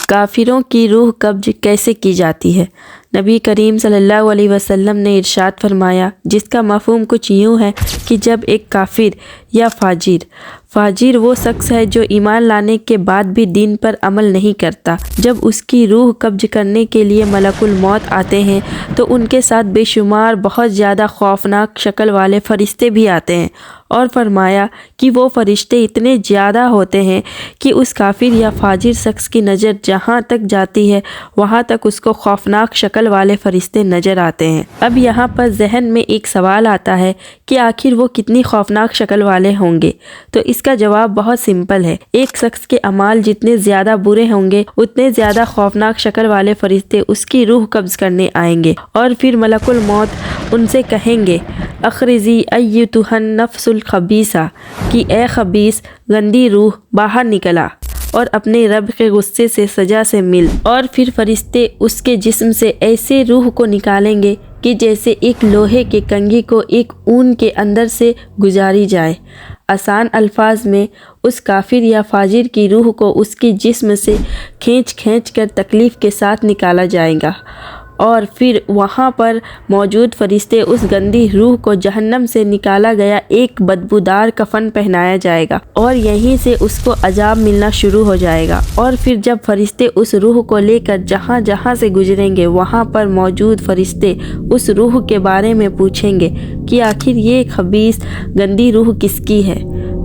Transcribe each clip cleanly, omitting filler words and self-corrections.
کافروں کی روح قبض کیسے کی جاتی ہے؟ نبی کریم صلی اللہ علیہ وسلم نے ارشاد فرمایا، جس کا مفہوم کچھ یوں ہے کہ جب ایک کافر یا فاجر وہ شخص ہے جو ایمان لانے کے بعد بھی دین پر عمل نہیں کرتا، جب اس کی روح قبض کرنے کے لیے ملک الموت آتے ہیں تو ان کے ساتھ بے شمار بہت زیادہ خوفناک شکل والے فرشتے بھی آتے ہیں، اور فرمایا کہ وہ فرشتے اتنے زیادہ ہوتے ہیں کہ اس کافر یا فاجر شخص کی نظر جہاں تک جاتی ہے وہاں تک اس کو خوفناک شکل والے فرشتے نظر آتے ہیں۔ اب یہاں پر ذہن میں ایک سوال آتا ہے کہ آخر وہ کتنی خوفناک شکل والے ہوں گے؟ تو اس کا جواب بہت سمپل ہے، ایک شخص کے اعمال جتنے زیادہ برے ہوں گے اتنے زیادہ خوفناک شکل والے فرشتے اس کی روح قبض کرنے آئیں گے، اور پھر ملک الموت ان سے کہیں گے، اخرجی ایتھا النفس الخبیثہ، کہ اے خبیث گندی روح باہر نکلا اور اپنے رب کے غصے سے سزا سے مل۔ اور پھر فرشتے اس کے جسم سے ایسے روح کو نکالیں گے کہ جیسے ایک لوہے کے کنگھی کو ایک اون کے اندر سے گزاری جائے۔ آسان الفاظ میں اس کافر یا فاجر کی روح کو اس کی جسم سے کھینچ کر تکلیف کے ساتھ نکالا جائے گا، اور پھر وہاں پر موجود فرشتے اس گندی روح کو جہنم سے نکالا گیا ایک بدبودار کفن پہنایا جائے گا، اور یہیں سے اس کو عذاب ملنا شروع ہو جائے گا۔ اور پھر جب فرشتے اس روح کو لے کر جہاں سے گزریں گے وہاں پر موجود فرشتے اس روح کے بارے میں پوچھیں گے کہ آخر یہ خبیث گندی روح کس کی ہے؟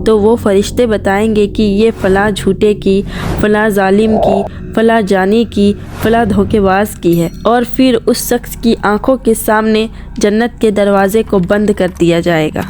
تو وہ فرشتے بتائیں گے کہ یہ فلاں جھوٹے کی، فلاں ظالم کی، فلاں جانی کی، فلاں دھوکے باز کی ہے، اور پھر اس شخص کی آنکھوں کے سامنے جنت کے دروازے کو بند کر دیا جائے گا۔